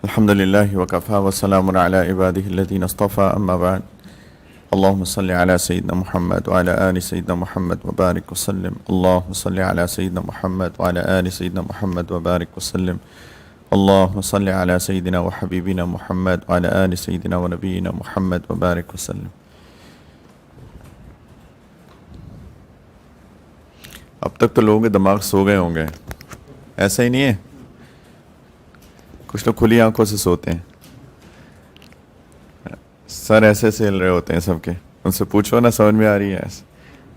الحمد لله وكفى وسلام على عباده الذين اصطفى أما بعد. اللهم صل على سيدنا محمد وعلى آل سيدنا محمد وبارك وسلم. اللهم صل على سيدنا محمد وعلى آل سيدنا محمد وبارك وسلم. اللهم صل على سيدنا وحبيبنا محمد وعلى آل سيدنا ونبينا محمد وبارك وسلم. اب تک تو لوگوں کے دماغ سو گئے ہوں گے، ایسا ہی نہیں ہے؟ کچھ لوگ کھلی آنکھوں سے سوتے ہیں، سر ایسے سے ہل رہے ہوتے ہیں سب کے. ان سے پوچھو نا سمجھ میں آ رہی ہے،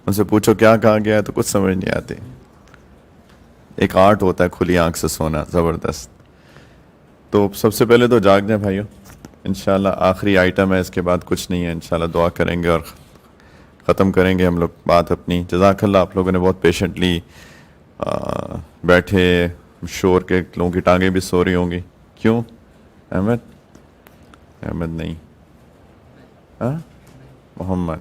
ان سے پوچھو کیا کہا گیا ہے تو کچھ سمجھ نہیں آتے. ایک آرٹ ہوتا ہے کھلی آنکھ سے سونا، زبردست. تو سب سے پہلے تو جاگ جائیں بھائیو، انشاءاللہ آخری آئٹم ہے، اس کے بعد کچھ نہیں ہے. انشاءاللہ دعا کریں گے اور ختم کریں گے ہم لوگ بات اپنی. جزاک اللہ، آپ لوگوں نے بہت پیشنٹلی بیٹھے. شور کے لوگوں کی ٹانگیں بھی سو رہی ہوں گی. کیوں؟ احمد نہیں، محمد.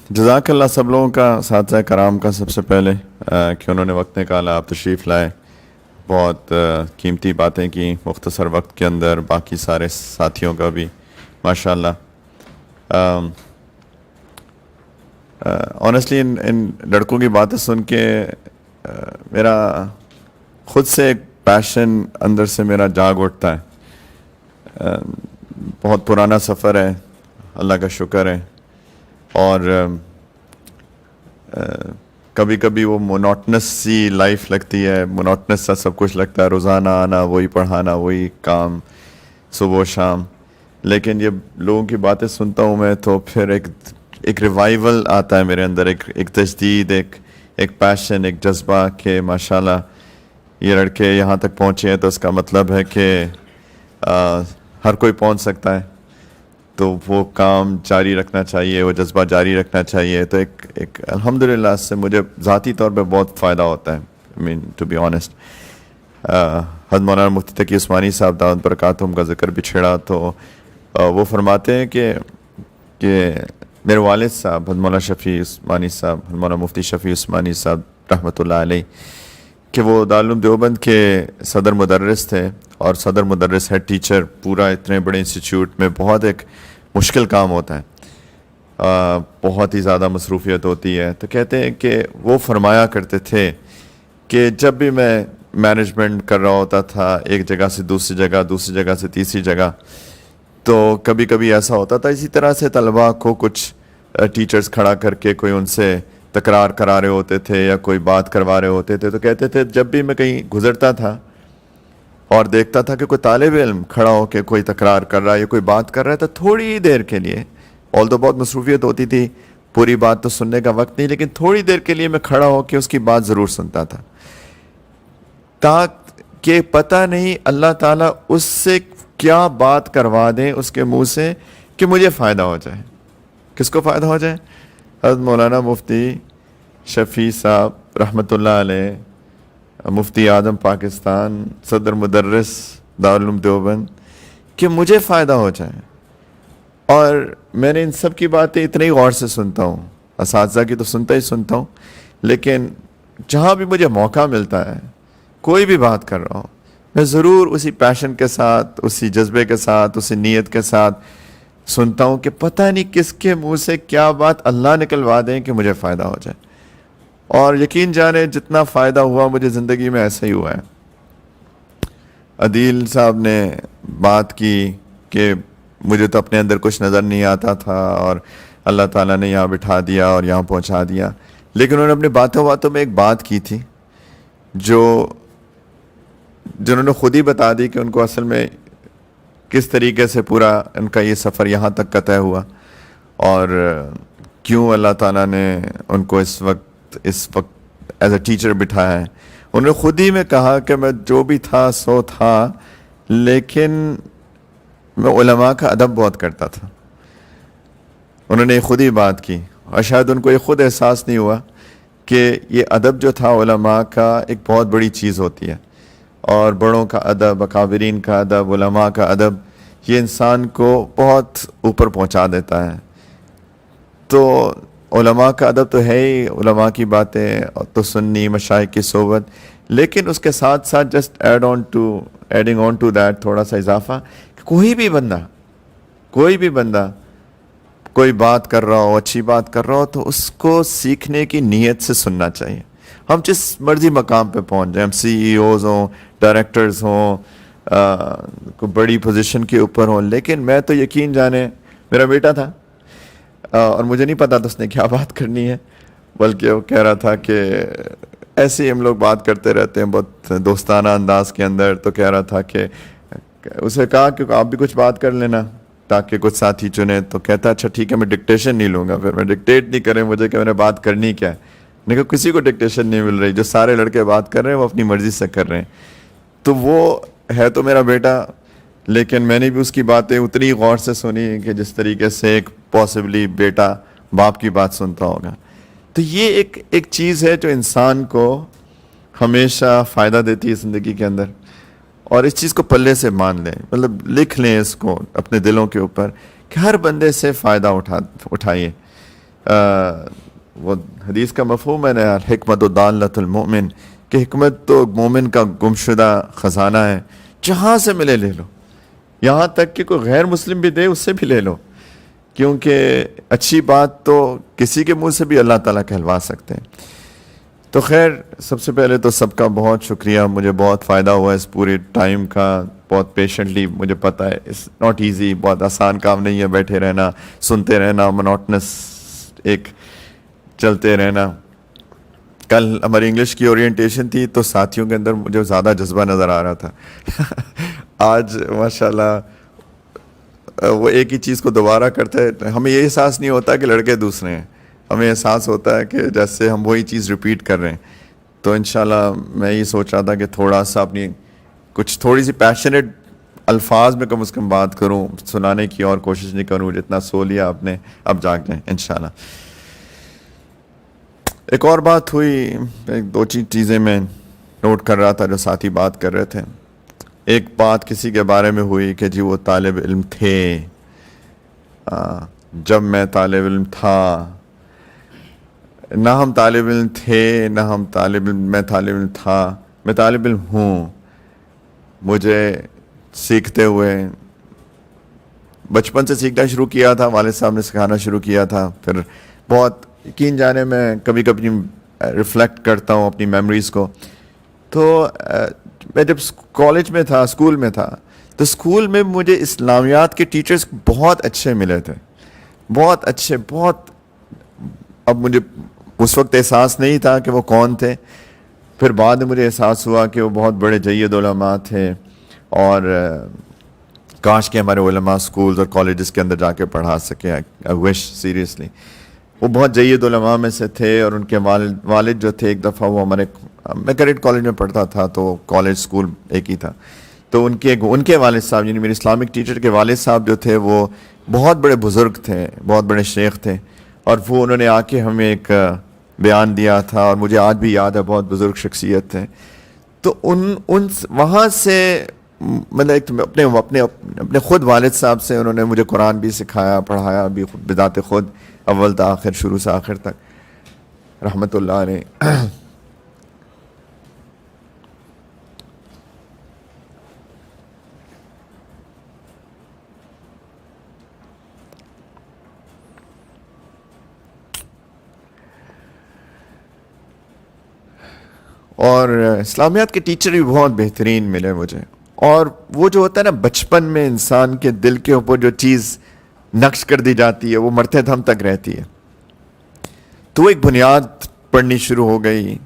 جزاک اللہ سب لوگوں کا، اساتذہ کرام کا سب سے پہلے کہ انہوں نے وقت نکالا، آپ تشریف لائے، بہت قیمتی باتیں کی مختصر وقت کے اندر. باقی سارے ساتھیوں کا بھی ماشاءاللہ. آنیسٹلی ان لڑکوں کی باتیں سن کے میرا خود سے ایک پیشن اندر سے میرا جاگ اٹھتا ہے. بہت پرانا سفر ہے، اللہ کا شکر ہے. اور کبھی کبھی وہ مونوٹنس سی لائف لگتی ہے، مونوٹنس سا سب کچھ لگتا ہے، روزانہ آنا، وہی پڑھانا، وہی کام صبح و شام. لیکن جب لوگوں کی باتیں سنتا ہوں میں تو پھر ایک ریوائیول آتا ہے میرے اندر، ایک تجدید، ایک پیشن، ایک جذبہ کہ ماشاءاللہ یہ لڑکے یہاں تک پہنچے ہیں تو اس کا مطلب ہے کہ ہر کوئی پہنچ سکتا ہے. تو وہ کام جاری رکھنا چاہیے، وہ جذبہ جاری رکھنا چاہیے. تو ایک الحمدللہ اس سے مجھے ذاتی طور پہ بہت فائدہ ہوتا ہے. ٹو بی آنیسٹ، حضرت مولانا مفتی تقی عثمانی صاحب دامت برکاتہم کا ذکر بھی چھیڑا تو وہ فرماتے ہیں کہ میرے والد صاحب حضرت مولانا شفیع عثمانی صاحب، حضرت مولانا مفتی شفیع عثمانی صاحب رحمۃ اللہ علیہ، کہ وہ دارالعلوم دیوبند کے صدر مدرس تھے، اور صدر مدرس ہیڈ ٹیچر پورا اتنے بڑے انسٹیٹیوٹ میں بہت ایک مشکل کام ہوتا ہے، بہت ہی زیادہ مصروفیت ہوتی ہے. تو کہتے ہیں کہ وہ فرمایا کرتے تھے کہ جب بھی میں مینجمنٹ کر رہا ہوتا تھا ایک جگہ سے دوسری جگہ، دوسری جگہ سے تیسری جگہ، تو کبھی کبھی ایسا ہوتا تھا اسی طرح سے طلباء کو کچھ ٹیچرز کھڑا کر کے کوئی ان سے تکرار کرا رہے ہوتے تھے یا کوئی بات کروا رہے ہوتے تھے. تو کہتے تھے جب بھی میں کہیں گزرتا تھا اور دیکھتا تھا کہ کوئی طالب علم کھڑا ہو کے کوئی تکرار کر رہا ہے یا کوئی بات کر رہا ہے، تو تھوڑی دیر کے لیے، آل تو بہت مصروفیت ہوتی تھی، پوری بات تو سننے کا وقت نہیں، لیکن تھوڑی دیر کے لیے میں کھڑا ہو کے اس کی بات ضرور سنتا تھا، تاکہ پتہ نہیں اللہ تعالیٰ اس سے کیا بات کروا دیں اس کے منہ سے کہ مجھے فائدہ ہو جائے. کس کو فائدہ ہو جائے؟ حضرت مولانا مفتی شفیع صاحب رحمۃ اللہ علیہ، مفتی اعظم پاکستان، صدر مدرس دارالعلوم دیوبند، کہ مجھے فائدہ ہو جائے. اور میں نے ان سب کی باتیں اتنے غور سے سنتا ہوں، اساتذہ کی تو سنتا ہی سنتا ہوں، لیکن جہاں بھی مجھے موقع ملتا ہے کوئی بھی بات کر رہا ہوں، میں ضرور اسی پیشن کے ساتھ، اسی جذبے کے ساتھ، اسی نیت کے ساتھ سنتا ہوں کہ پتہ نہیں کس کے منہ سے کیا بات اللہ نکلوا دیں کہ مجھے فائدہ ہو جائے. اور یقین جانے جتنا فائدہ ہوا مجھے زندگی میں ایسا ہی ہوا ہے. عدیل صاحب نے بات کی کہ مجھے تو اپنے اندر کچھ نظر نہیں آتا تھا اور اللہ تعالیٰ نے یہاں بٹھا دیا اور یہاں پہنچا دیا، لیکن انہوں نے اپنی باتوں میں ایک بات کی تھی جنہوں نے خود ہی بتا دی کہ ان کو اصل میں کس طریقے سے پورا ان کا یہ سفر یہاں تک کا طے ہوا، اور کیوں اللہ تعالیٰ نے ان کو اس وقت ایز اے ٹیچر بٹھایا ہے. انہوں نے خود ہی میں کہا کہ میں جو بھی تھا سو تھا، لیکن میں علماء کا ادب بہت کرتا تھا. انہوں نے خود ہی بات کی، اور شاید ان کو یہ خود احساس نہیں ہوا کہ یہ ادب جو تھا علماء کا ایک بہت بڑی چیز ہوتی ہے، اور بڑوں کا ادب، اکابرین کا ادب، علماء کا ادب، یہ انسان کو بہت اوپر پہنچا دیتا ہے. تو علماء کا ادب تو ہے ہی، علماء کی باتیں تو سننی، مشائخ کی صحبت، لیکن اس کے ساتھ ساتھ just adding on to that تھوڑا سا اضافہ کہ کوئی بھی بندہ کوئی بات کر رہا ہو، اچھی بات کر رہا ہو، تو اس کو سیکھنے کی نیت سے سننا چاہیے. ہم جس مرضی مقام پہ پہنچ جائیں، ہم سی ای اوز ہوں، ڈائریکٹرز ہوں، کوئی بڑی پوزیشن کے اوپر ہوں، لیکن میں تو یقین جانے میرا بیٹا تھا اور مجھے نہیں پتا تھا اس نے کیا بات کرنی ہے، بلکہ وہ کہہ رہا تھا کہ ایسے ہی ہم لوگ بات کرتے رہتے ہیں بہت دوستانہ انداز کے اندر، تو کہہ رہا تھا کہ اسے کہا کہ آپ بھی کچھ بات کر لینا تاکہ کچھ ساتھی چنے. تو کہتا اچھا ٹھیک ہے میں ڈکٹیشن نہیں لوں گا، پھر میں ڈکٹیٹ نہیں کریں مجھے کہ میں نے بات کرنی کیا ہے. میں نے کہا کسی کو ڈکٹیشن نہیں مل رہی، جو سارے لڑکے بات کر رہے ہیں وہ اپنی مرضی سے کر رہے ہیں. تو وہ ہے تو میرا بیٹا، لیکن میں نے بھی اس کی باتیں اتنی غور سے سنی کہ جس طریقے سے ایک پاسبلی بیٹا باپ کی بات سنتا ہوگا. تو یہ ایک چیز ہے جو انسان کو ہمیشہ فائدہ دیتی ہے زندگی کے اندر، اور اس چیز کو پلے سے مان لیں، مطلب لکھ لیں اس کو اپنے دلوں کے اوپر کہ ہر بندے سے فائدہ اٹھائیے. وہ حدیث کا مفہوم ہے نا، الحکمت ضالۃ المؤمن، کہ حکمت تو مومن کا گمشدہ خزانہ ہے، جہاں سے ملے لے لو، یہاں تک کہ کوئی غیر مسلم بھی دے اس سے بھی لے لو، کیونکہ اچھی بات تو کسی کے منہ سے بھی اللہ تعالیٰ کہلوا سکتے ہیں. تو خیر، سب سے پہلے تو سب کا بہت شکریہ، مجھے بہت فائدہ ہوا اس پورے ٹائم کا، بہت پیشنٹلی. مجھے پتہ ہے اٹس ناٹ ایزی، بہت آسان کام نہیں ہے بیٹھے رہنا، سنتے رہنا، مونوٹنس ایک چلتے رہنا. کل ہماری انگلش کی اورینٹیشن تھی تو ساتھیوں کے اندر مجھے زیادہ جذبہ نظر آ رہا تھا. آج ماشاءاللہ وہ ایک ہی چیز کو دوبارہ کرتے ہیں، ہمیں یہ احساس نہیں ہوتا کہ لڑکے دوسرے ہیں، ہمیں احساس ہوتا ہے کہ جیسے ہم وہی چیز ریپیٹ کر رہے ہیں. تو انشاءاللہ میں یہ سوچ رہا تھا کہ تھوڑا سا اپنی تھوڑی سی پیشنیٹ الفاظ میں کم از کم بات کروں، سنانے کی اور کوشش نہیں کروں. جتنا سو لیا آپ نے، اب جاگ جائیں انشاءاللہ. ایک اور بات ہوئی، ایک دو چیزیں میں نوٹ کر رہا تھا جو ساتھی بات کر رہے تھے. ایک بات کسی کے بارے میں ہوئی کہ جی وہ طالب علم تھے، جب میں طالب علم تھا. نہ ہم طالب علم تھے، نہ ہم میں طالب علم تھا، میں طالب علم ہوں. مجھے سیکھتے ہوئے بچپن سے سیکھنا شروع کیا تھا، والد صاحب نے سکھانا شروع کیا تھا. پھر بہت یقین جانے میں کبھی کبھی ریفلیکٹ کرتا ہوں اپنی میموریز کو. تو میں جب کالج میں تھا، اسکول میں تھا، تو اسکول میں مجھے اسلامیات کے ٹیچرز بہت اچھے ملے تھے، بہت اچھے، بہت. اب مجھے اس وقت احساس نہیں تھا کہ وہ کون تھے، پھر بعد میں مجھے احساس ہوا کہ وہ بہت بڑے جید علماء تھے، اور کاش کہ ہمارے علماء سکولز اور کالجز کے اندر جا کے پڑھا سکے. I wish seriously. وہ بہت جید علماء میں سے تھے، اور ان کے والد جو تھے، ایک دفعہ وہ میں کریٹ کالج میں پڑھتا تھا تو کالج سکول ایک ہی تھا. تو ان کے والد صاحب، یعنی میرے اسلامک ٹیچر کے والد صاحب جو تھے، وہ بہت بڑے بزرگ تھے، بہت بڑے شیخ تھے. اور وہ انہوں نے آ کے ہمیں ایک بیان دیا تھا، اور مجھے آج بھی یاد ہے، بہت بزرگ شخصیت تھے. تو وہاں سے مطلب اپنے خود والد صاحب سے انہوں نے مجھے قرآن بھی سکھایا، پڑھایا بھی بذات خود، اول تا آخر، شروع سے آخر تک، رحمت اللہ علیہ. اور اسلامیات کے ٹیچر بھی بہت بہترین ملے مجھے. اور وہ جو ہوتا ہے نا، بچپن میں انسان کے دل کے اوپر جو چیز نقش کر دی جاتی ہے، وہ مرتے دم تک رہتی ہے. تو ایک بنیاد پڑھنی شروع ہو گئی.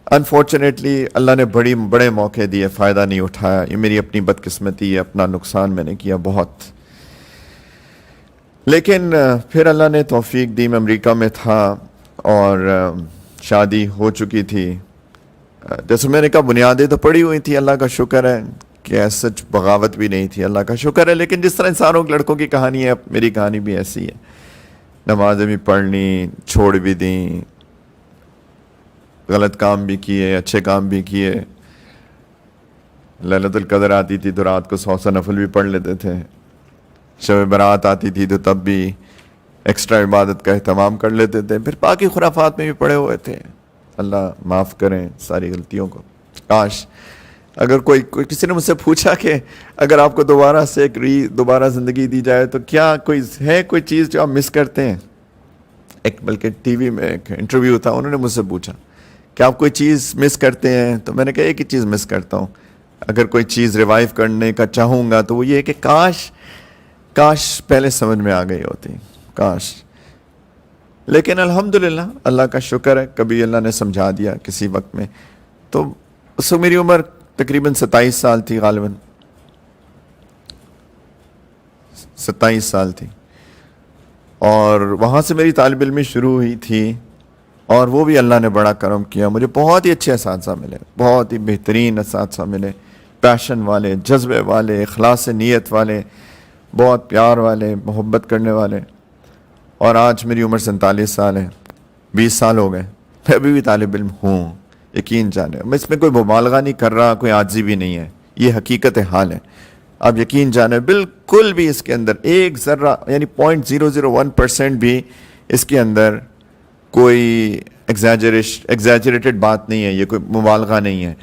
انفارچونیٹلی اللہ نے بڑے موقع دیے، فائدہ نہیں اٹھایا. یہ میری اپنی بدقسمتی ہے، اپنا نقصان میں نے کیا بہت. لیکن پھر اللہ نے توفیق دی. میں امریکہ میں تھا اور شادی ہو چکی تھی. جیسے میں نے کہا، بنیادیں تو پڑی ہوئی تھی، اللہ کا شکر ہے کہ سچ بغاوت بھی نہیں تھی، اللہ کا شکر ہے. لیکن جس طرح انسانوں کے لڑکوں کی کہانی ہے، میری کہانی بھی ایسی ہے. نمازیں بھی پڑھ لیں، چھوڑ بھی دیں، غلط کام بھی کیے، اچھے کام بھی کیے. لیلۃ القدر آتی تھی تو رات کو 100 نفل بھی پڑھ لیتے تھے. شب برات آتی تھی تو تب بھی ایکسٹرا عبادت کا اہتمام کر لیتے تھے. پھر باقی خرافات میں بھی پڑے ہوئے تھے. اللہ معاف کریں ساری غلطیوں کو. کاش اگر کوئی کسی نے مجھ سے پوچھا کہ اگر آپ کو دوبارہ زندگی دی جائے تو کیا کوئی چیز جو آپ مس کرتے ہیں. بلکہ ٹی وی میں ایک انٹرویو تھا, انہوں نے مجھ سے پوچھا کہ آپ کوئی چیز مس کرتے ہیں, تو میں نے کہا ایک ہی چیز مس کرتا ہوں, اگر کوئی چیز ریوائیو کرنے کا چاہوں گا تو وہ یہ ہے کہ کاش پہلے سمجھ میں آ گئی ہوتی, کاش. لیکن الحمدللہ اللہ کا شکر ہے کبھی اللہ نے سمجھا دیا کسی وقت میں. تو اس وقت میری عمر تقریباً 27 سال تھی, غالباً 27 سال تھی, اور وہاں سے میری طالب علمی شروع ہوئی تھی. اور وہ بھی اللہ نے بڑا کرم کیا, مجھے بہت ہی اچھے اساتذہ ملے, بہت ہی بہترین اساتذہ ملے, پیشن والے, جذبے والے, اخلاص نیت والے, بہت پیار والے, محبت کرنے والے. اور آج میری عمر 47 سال ہے, 20 سال ہو گئے, میں ابھی بھی طالب علم ہوں, یقین جانے. میں اس میں کوئی مبالغہ نہیں کر رہا, کوئی عاجزی بھی نہیں ہے, یہ حقیقت حال ہے. آپ یقین جانے بالکل بھی اس کے اندر ایک ذرہ یعنی 0.001% بھی اس کے اندر کوئی ایگزیجریٹڈ بات نہیں ہے, یہ کوئی مبالغہ نہیں ہے.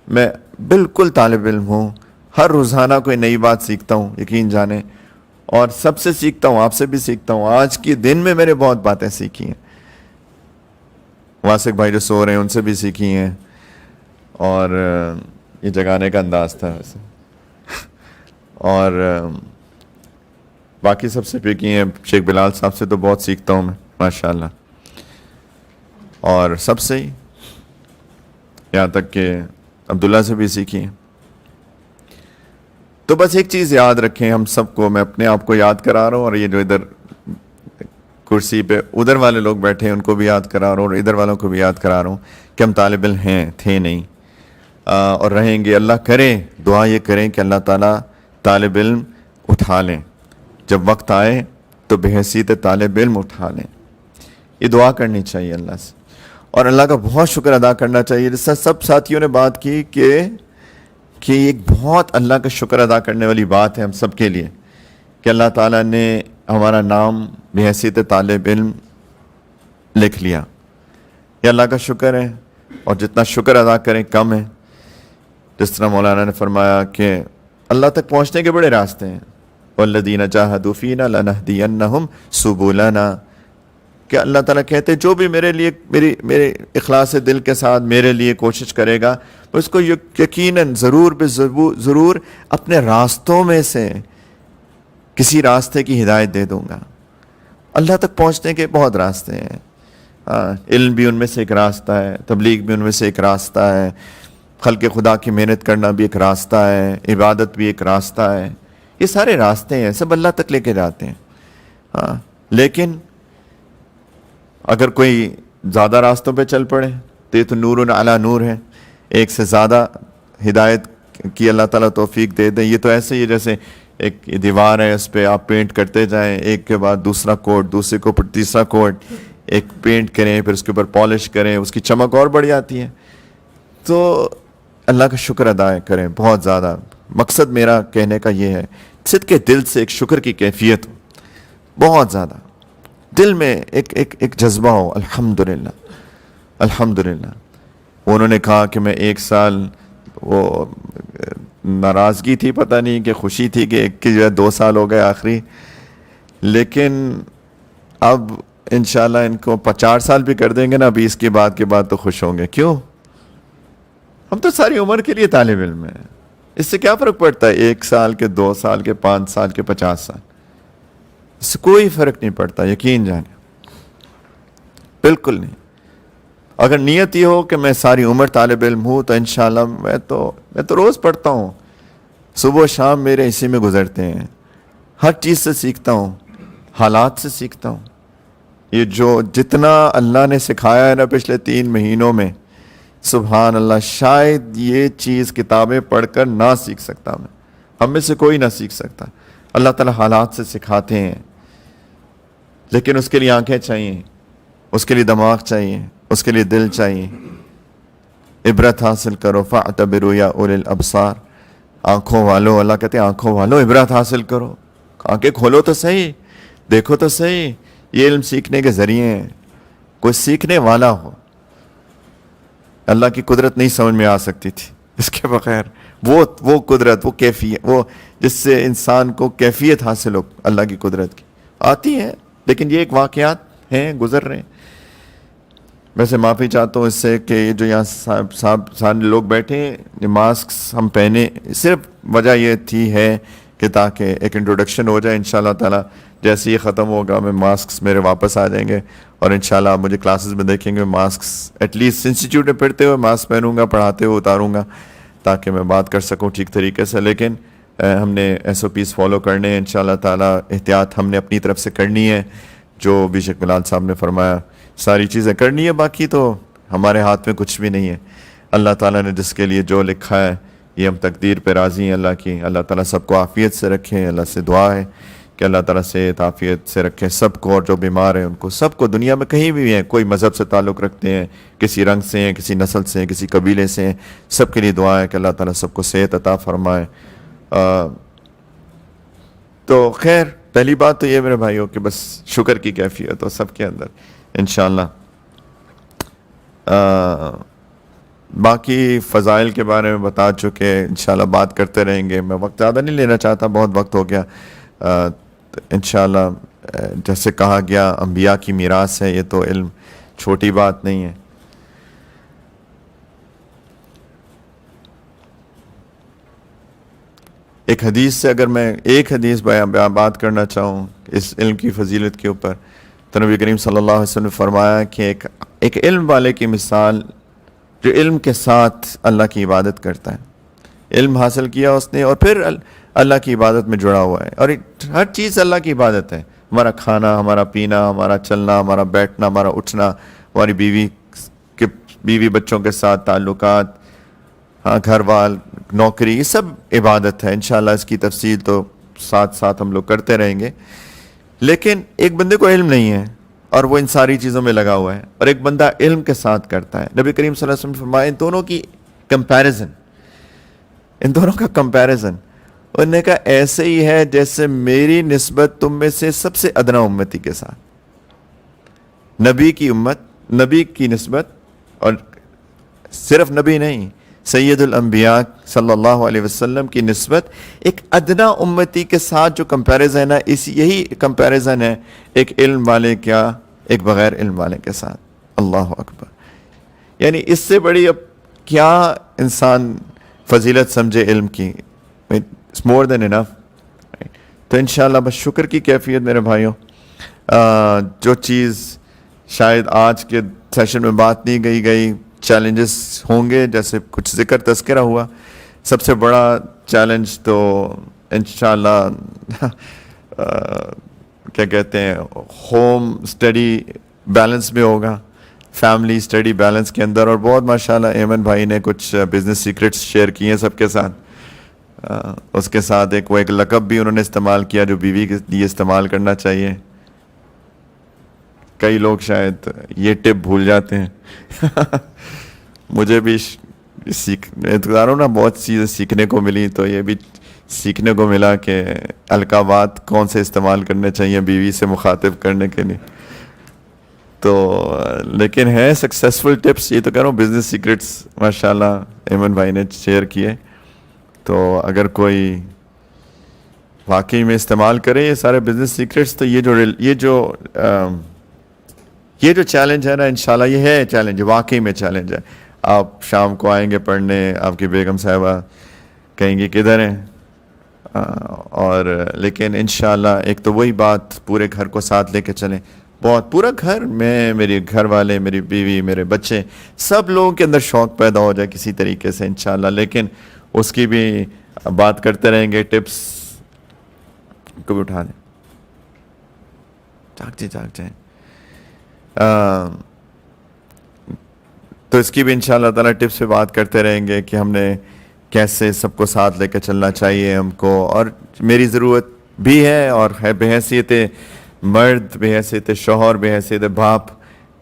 میں بالکل طالب علم ہوں, ہر روزانہ کوئی نئی بات سیکھتا ہوں, یقین جانے, اور سب سے سیکھتا ہوں, آپ سے بھی سیکھتا ہوں. آج کے دن میں نے بہت باتیں سیکھی ہیں, واسق بھائی جو سو رہے ہیں ان سے بھی سیکھی ہیں, اور یہ جگانے کا انداز تھا ویسے, اور باقی سب سے سیکھی ہیں. شیخ بلال صاحب سے تو بہت سیکھتا ہوں میں ماشاءاللہ, اور سب سے ہی یہاں تک کہ عبداللہ سے بھی سیکھی ہیں. تو بس ایک چیز یاد رکھیں ہم سب کو, میں اپنے آپ کو یاد کرا رہا ہوں, اور یہ جو ادھر کرسی پہ ادھر والے لوگ بیٹھے ہیں ان کو بھی یاد کرا رہا ہوں, اور ادھر والوں کو بھی یاد کرا رہا ہوں کہ ہم طالب علم ہیں, تھے نہیں, اور رہیں گے. اللہ کرے, دعا یہ کریں کہ اللہ تعالیٰ طالب علم اٹھا لیں, جب وقت آئے تو بحیثیت طالب علم اٹھا لیں. یہ دعا کرنی چاہیے اللہ سے, اور اللہ کا بہت شکر ادا کرنا چاہیے. جس سے سب ساتھیوں نے بات کی کہ ایک بہت اللہ کا شکر ادا کرنے والی بات ہے ہم سب کے لیے کہ اللہ تعالیٰ نے ہمارا نام بحیثیت طالب علم لکھ لیا. یہ اللہ کا شکر ہے, اور جتنا شکر ادا کریں کم ہے. جس طرح مولانا نے فرمایا کہ اللہ تک پہنچنے کے بڑے راستے ہیں, وَالَّذِينَ جَاهَدُوا فِينَا لَنَهْدِيَنَّهُمْ سُبُلَنَا, کہ اللہ تعالیٰ کہتے جو بھی میرے لیے میرے اخلاص دل کے ساتھ میرے لیے کوشش کرے گا, اس کو یقیناً ضرور اپنے راستوں میں سے کسی راستے کی ہدایت دے دوں گا. اللہ تک پہنچنے کے بہت راستے ہیں, علم بھی ان میں سے ایک راستہ ہے, تبلیغ بھی ان میں سے ایک راستہ ہے, خلق خدا کی محنت کرنا بھی ایک راستہ ہے, عبادت بھی ایک راستہ ہے. یہ سارے راستے ہیں, سب اللہ تک لے کے جاتے ہیں. لیکن اگر کوئی زیادہ راستوں پہ چل پڑے تو یہ تو نور علی نور ہے, ایک سے زیادہ ہدایت کی اللہ تعالیٰ توفیق دے دیں. یہ تو ایسے ہی جیسے ایک دیوار ہے, اس پہ آپ پینٹ کرتے جائیں, ایک کے بعد دوسرا کوٹ, دوسرے کے اوپر تیسرا کوٹ, ایک پینٹ کریں, پھر اس کے اوپر پالش کریں, اس کی چمک اور بڑھ جاتی ہے. تو اللہ کا شکر ادا کریں بہت زیادہ. مقصد میرا کہنے کا یہ ہے, صدق دل سے ایک شکر کی کیفیت ہو, بہت زیادہ دل میں ایک جذبہ ہو. الحمدللہ الحمدللہ. انہوں نے کہا کہ میں 1 سال وہ ناراضگی تھی, پتہ نہیں کہ خوشی تھی کہ جو ہے 2 سال ہو گئے آخری, لیکن اب انشاءاللہ ان کو 4 سال بھی کر دیں گے نا 20 کے بعد تو خوش ہوں گے. کیوں؟ ہم تو ساری عمر کے لیے طالب علم ہیں, اس سے کیا فرق پڑتا ہے 1 سال کے, 2 سال کے, 5 سال کے, 50 سال, اس سے کوئی فرق نہیں پڑتا, یقین جانے, بالکل نہیں. اگر نیت یہ ہو کہ میں ساری عمر طالب علم ہوں تو انشاءاللہ میں تو روز پڑھتا ہوں, صبح و شام میرے اسی میں گزرتے ہیں, ہر چیز سے سیکھتا ہوں, حالات سے سیکھتا ہوں. یہ جو جتنا اللہ نے سکھایا ہے نا پچھلے 3 مہینوں میں, سبحان اللہ, شاید یہ چیز کتابیں پڑھ کر نہ سیکھ سکتا میں, ہم میں سے کوئی نہ سیکھ سکتا. اللہ تعالیٰ حالات سے سکھاتے ہیں, لیکن اس کے لیے آنکھیں چاہیے, اس کے لیے دماغ چاہیے, اس کے لیے دل چاہیے. عبرت حاصل کرو فاعتبروا یا اولی الابصار. آنکھوں والو, اللہ کہتے ہیں آنکھوں والو عبرت حاصل کرو, آنکھیں کھولو تو صحیح, دیکھو تو صحیح. یہ علم سیکھنے کے ذریعے ہیں, کوئی سیکھنے والا ہو, اللہ کی قدرت نہیں سمجھ میں آ سکتی تھی اس کے بغیر. وہ قدرت، وہ کیفیت، وہ جس سے انسان کو کیفیت حاصل ہو اللہ کی قدرت کی، آتی ہے. لیکن یہ ایک واقعات ہیں، گزر رہے ہیں. ویسے معافی چاہتا ہوں اس سے کہ یہ جو یہاں سارے لوگ بیٹھے ہیں، یہ ماسک ہم پہنے، صرف وجہ یہ تھی ہے کہ تاکہ ایک انٹروڈکشن ہو جائے. انشاءاللہ تعالی جیسے یہ ختم ہوگا میں ماسکس میرے واپس آ جائیں گے، اور انشاءاللہ آپ مجھے کلاسز میں دیکھیں گے ماسکس ایٹ لیسٹ انسٹیٹیوٹ میں پڑھتے ہوئے ماسک پہنوں گا، پڑھاتے ہوئے اتاروں گا تاکہ میں بات کر سکوں ٹھیک طریقے سے. لیکن ہم نے SOPs فالو کرنے ہیں انشاءاللہ تعالی. احتیاط ہم نے اپنی طرف سے کرنی ہے، جو بھی شیخ بلال صاحب نے فرمایا ساری چیزیں کرنی ہے. باقی تو ہمارے ہاتھ میں کچھ بھی نہیں ہے. اللہ تعالیٰ نے جس کے لیے جو لکھا ہے یہ ہم تقدیر پہ راضی ہیں اللہ کی. اللہ تعالیٰ سب کو عافیت سے رکھیں. اللہ سے دعا ہے کہ اللہ تعالیٰ سے عافیت سے رکھے سب کو، اور جو بیمار ہیں ان کو، سب کو دنیا میں کہیں بھی ہیں، کوئی مذہب سے تعلق رکھتے ہیں، کسی رنگ سے ہیں، کسی نسل سے ہیں، کسی قبیلے سے ہیں، سب کے لیے دعا ہے کہ اللہ تعالیٰ سب کو صحت عطا فرمائے. تو خیر پہلی بات تو یہ میرے بھائیوں کہ بس شکر کی کیفیت ہو سب کے اندر انشاءاللہ. باقی فضائل کے بارے میں بتا چکے، انشاءاللہ بات کرتے رہیں گے. میں وقت زیادہ نہیں لینا چاہتا، بہت وقت ہو گیا. انشاءاللہ جیسے کہا گیا انبیاء کی میراث ہے یہ، تو علم چھوٹی بات نہیں ہے. ایک حدیث سے اگر میں ایک حدیث بات کرنا چاہوں اس علم کی فضیلت کے اوپر، تو نبی کریم صلی اللہ علیہ وسلم نے فرمایا کہ ایک علم والے کی مثال جو علم کے ساتھ اللہ کی عبادت کرتا ہے. علم حاصل کیا اس نے اور پھر اللہ کی عبادت میں جڑا ہوا ہے، اور ہر چیز اللہ کی عبادت ہے. ہمارا کھانا، ہمارا پینا، ہمارا چلنا، ہمارا بیٹھنا، ہمارا اٹھنا، ہماری بیوی بچوں کے ساتھ تعلقات، ہاں گھر وال، نوکری، یہ سب عبادت ہے. انشاءاللہ اس کی تفصیل تو ساتھ ساتھ ہم لوگ کرتے رہیں گے. لیکن ایک بندے کو علم نہیں ہے اور وہ ان ساری چیزوں میں لگا ہوا ہے، اور ایک بندہ علم کے ساتھ کرتا ہے. نبی کریم صلی اللہ علیہ وسلم نے فرمایا ان دونوں کی کمپیریزن، ان دونوں کا کمپیریزن انہوں نے کہا ایسے ہی ہے جیسے میری نسبت تم میں سے سب سے ادنا امتی کے ساتھ. نبی کی امت، نبی کی نسبت، اور صرف نبی نہیں، سید الانبیاء صلی اللہ علیہ وسلم کی نسبت ایک ادنا امتی کے ساتھ جو کمپیریزن ہے، یہی کمپیریزن ہے ایک علم والے کیا ایک بغیر علم والے کے ساتھ. اللہ اکبر. یعنی اس سے بڑی اب کیا انسان فضیلت سمجھے علم کی. It's more than enough. تو انشاءاللہ بس شکر کی کیفیت میرے بھائیوں. جو چیز شاید آج کے سیشن میں بات نہیں گئی چیلنجز ہوں گے، جیسے کچھ ذکر تذکرہ ہوا. سب سے بڑا چیلنج تو انشاءاللہ کیا کہتے ہیں ہوم اسٹڈی بیلنس میں ہوگا، فیملی اسٹڈی بیلنس کے اندر. اور بہت ماشاءاللہ ایمن بھائی نے کچھ بزنس سیکرٹس شیئر کیے ہیں سب کے ساتھ. اس کے ساتھ وہ ایک لقب بھی انہوں نے استعمال کیا جو بیوی کے لیے استعمال کرنا چاہیے. کئی لوگ شاید یہ ٹپ بھول جاتے ہیں. مجھے بھی اتاروں نا بہت چیزیں سیکھنے کو ملی، تو یہ بھی سیکھنے کو ملا کہ القابات کون سے استعمال کرنے چاہیے بیوی سے مخاطب کرنے کے لیے. تو لیکن ہے سکسیسفل ٹپس، یہ تو کہہ رہا ہوں بزنس سیکرٹس ماشاءاللہ ایمن بھائی نے شیئر کیے. تو اگر کوئی واقعی میں استعمال کرے یہ سارے بزنس سیکرٹس، تو یہ جو چیلنج ہے نا انشاءاللہ یہ ہے چیلنج، واقعی میں چیلنج ہے. آپ شام کو آئیں گے پڑھنے، آپ کی بیگم صاحبہ کہیں گے کدھر ہیں، اور لیکن انشاءاللہ ایک تو وہی بات پورے گھر کو ساتھ لے کے چلیں. بہت پورا گھر، میں، میری گھر والے، میری بیوی، میرے بچے، سب لوگوں کے اندر شوق پیدا ہو جائے کسی طریقے سے انشاءاللہ. لیکن اس کی بھی بات کرتے رہیں گے. ٹپس کو بھی اٹھا دیں، جاگ جائیں. تو اس کی بھی انشاءاللہ تعالیٰ ٹپس پہ بات کرتے رہیں گے کہ ہم نے کیسے سب کو ساتھ لے کے چلنا چاہیے ہم کو. اور میری ضرورت بھی ہے، اور ہے بحیثیت مرد، بحیثیت شوہر، بحیثیت باپ،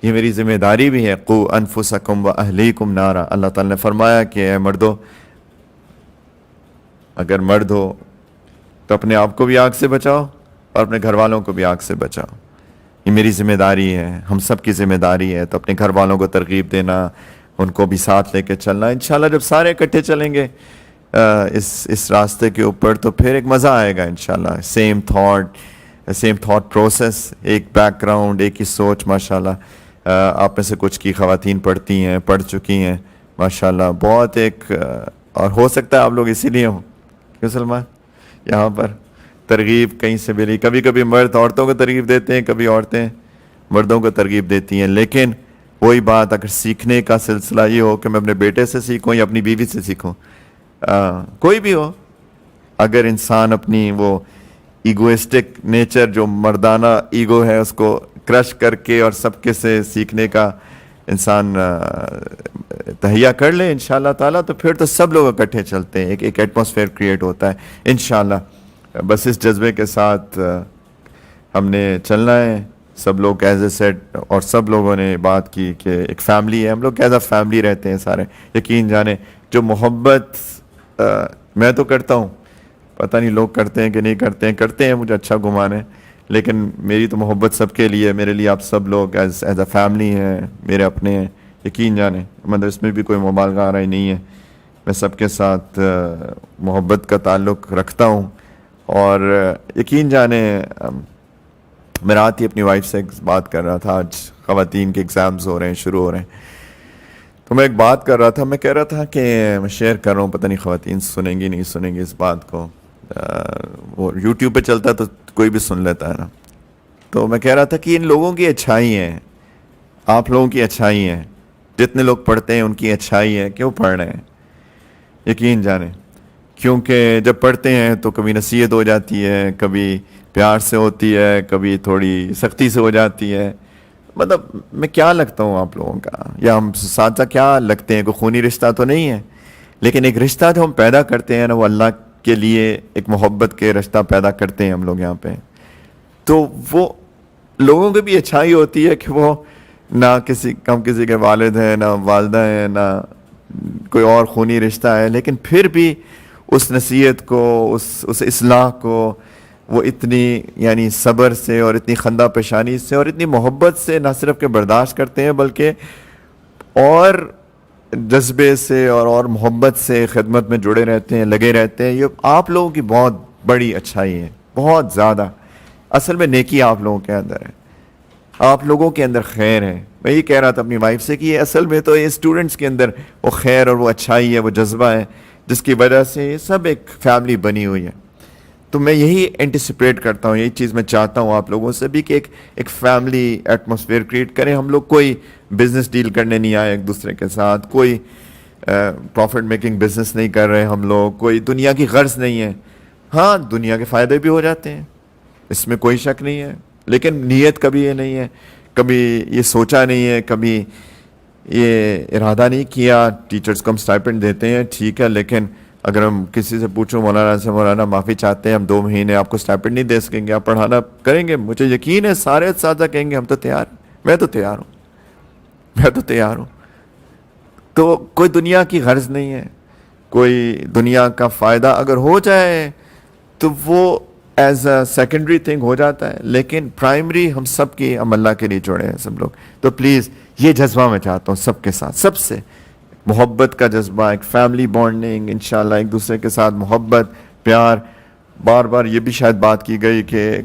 یہ میری ذمہ داری بھی ہے. قو انفسکم و اہلیکم نارا. اللہ تعالیٰ نے فرمایا کہ اے مردو، اگر مرد ہو تو اپنے آپ کو بھی آگ سے بچاؤ اور اپنے گھر والوں کو بھی آگ سے بچاؤ. یہ میری ذمہ داری ہے، ہم سب کی ذمہ داری ہے. تو اپنے گھر والوں کو ترغیب دینا، ان کو بھی ساتھ لے کے چلنا. انشاءاللہ جب سارے اکٹھے چلیں گے اس راستے کے اوپر تو پھر ایک مزہ آئے گا انشاءاللہ. سیم تھاٹ پروسیس, ایک بیک گراؤنڈ, ایک ہی سوچ. ماشاءاللہ آپ میں سے کچھ کی خواتین پڑھتی ہیں, پڑھ چکی ہیں ماشاءاللہ. بہت ایک اور ہو سکتا ہے آپ لوگ اسی لیے ہوں کیوں سلمان یہاں پر ترغیب کہیں سے ملی. کبھی کبھی مرد عورتوں کو ترغیب دیتے ہیں, کبھی عورتیں مردوں کو ترغیب دیتی ہیں. لیکن وہی بات, اگر سیکھنے کا سلسلہ یہ ہو کہ میں اپنے بیٹے سے سیکھوں یا اپنی بیوی سے سیکھوں, کوئی بھی ہو, اگر انسان اپنی وہ ایگوئسٹک نیچر جو مردانہ ایگو ہے اس کو کرش کر کے اور سب کے سے سیکھنے کا انسان تہیا کر لے انشاءاللہ تعالیٰ, تو پھر تو سب لوگ اکٹھے چلتے ہیں, ایک ایٹماسفیئر کریٹ ہوتا ہے انشاءاللہ. بس اس جذبے کے ساتھ ہم نے چلنا ہے سب لوگ ایز اے سیٹ. اور سب لوگوں نے بات کی کہ ایک فیملی ہے, ہم لوگ ایز اے فیملی رہتے ہیں سارے. یقین جانیں جو محبت میں تو کرتا ہوں, پتہ نہیں لوگ کرتے ہیں کہ نہیں کرتے ہیں مجھے اچھا گمان ہے, لیکن میری تو محبت سب کے لیے, میرے لیے آپ سب لوگ ایز اے فیملی ہیں, میرے اپنے ہیں. یقین جانیں مطلب اس میں بھی کوئی مبالغہ آ رہا ہی نہیں ہے. میں سب کے ساتھ محبت کا تعلق رکھتا ہوں. اور یقین جانیں میں رات ہی اپنی وائف سے بات کر رہا تھا, آج خواتین کے ایگزامز ہو رہے ہیں, شروع ہو رہے ہیں, تو میں ایک بات کر رہا تھا. میں کہہ رہا تھا کہ میں شیئر کر رہا ہوں, پتہ نہیں خواتین سنیں گی نہیں سنیں گی اس بات کو, وہ یوٹیوب پہ چلتا ہے تو کوئی بھی سن لیتا ہے نا. تو میں کہہ رہا تھا کہ ان لوگوں کی اچھائی ہیں, آپ لوگوں کی اچھائی ہیں, جتنے لوگ پڑھتے ہیں ان کی اچھائی ہے کہ وہ پڑھ رہے ہیں. یقین جانیں کیونکہ جب پڑھتے ہیں تو کبھی نصیحت ہو جاتی ہے, کبھی پیار سے ہوتی ہے, کبھی تھوڑی سختی سے ہو جاتی ہے. مطلب میں کیا لگتا ہوں آپ لوگوں کا, یا ہم ساتھ کیا لگتے ہیں, کوئی خونی رشتہ تو نہیں ہے, لیکن ایک رشتہ جو ہم پیدا کرتے ہیں نا وہ اللہ کے لیے ایک محبت کے رشتہ پیدا کرتے ہیں ہم لوگ یہاں پہ. تو وہ لوگوں کی بھی اچھائی ہوتی ہے کہ وہ نہ کسی کے والد ہیں, نہ والدہ ہیں, نہ کوئی اور خونی رشتہ ہے, لیکن پھر بھی اس نصیحت کو, اس اصلاح کو وہ اتنی یعنی صبر سے اور اتنی خندہ پیشانی سے اور اتنی محبت سے نہ صرف کہ برداشت کرتے ہیں بلکہ اور جذبے سے اور محبت سے خدمت میں جڑے رہتے ہیں, لگے رہتے ہیں. یہ آپ لوگوں کی بہت بڑی اچھائی ہے, بہت زیادہ. اصل میں نیکی آپ لوگوں کے اندر ہے, آپ لوگوں کے اندر خیر ہے. میں یہ کہہ رہا تھا اپنی وائف سے کہ یہ اصل میں تو یہ اسٹوڈنٹس کے اندر وہ خیر اور وہ اچھائی ہے, وہ جذبہ ہے جس کی وجہ سے یہ سب ایک فیملی بنی ہوئی ہے. تو میں یہی اینٹیسپیٹ کرتا ہوں, یہی چیز میں چاہتا ہوں آپ لوگوں سے بھی کہ ایک فیملی ایٹماسفیئر کریٹ کریں. ہم لوگ کوئی بزنس ڈیل کرنے نہیں آئے ایک دوسرے کے ساتھ, کوئی پروفٹ میکنگ بزنس نہیں کر رہے ہم لوگ, کوئی دنیا کی غرض نہیں ہے. ہاں دنیا کے فائدے بھی ہو جاتے ہیں, اس میں کوئی شک نہیں ہے, لیکن نیت کبھی یہ نہیں ہے, کبھی یہ سوچا نہیں ہے, کبھی یہ ارادہ نہیں کیا. ٹیچرز کو ہم اسٹائپنڈ دیتے ہیں ٹھیک ہے, لیکن اگر ہم کسی سے پوچھوں مولانا سے, مولانا معافی چاہتے ہیں ہم 2 مہینے آپ کو اسٹائپنڈ نہیں دے سکیں گے, آپ پڑھانا کریں گے, مجھے یقین ہے سارے اساتذہ کہیں گے ہم تو تیار ہیں, میں تو تیار ہوں. تو کوئی دنیا کی غرض نہیں ہے, کوئی دنیا کا فائدہ اگر ہو جائے تو وہ ایز اے سیکنڈری تھنگ ہو جاتا ہے, لیکن پرائمری ہم سب کی ہم اللہ کے لیے جوڑے ہیں سب لوگ. تو پلیز یہ جذبہ میں چاہتا ہوں سب کے ساتھ, سب سے محبت کا جذبہ, ایک فیملی بانڈنگ انشاءاللہ, ایک دوسرے کے ساتھ محبت, پیار. بار بار یہ بھی شاید بات کی گئی کہ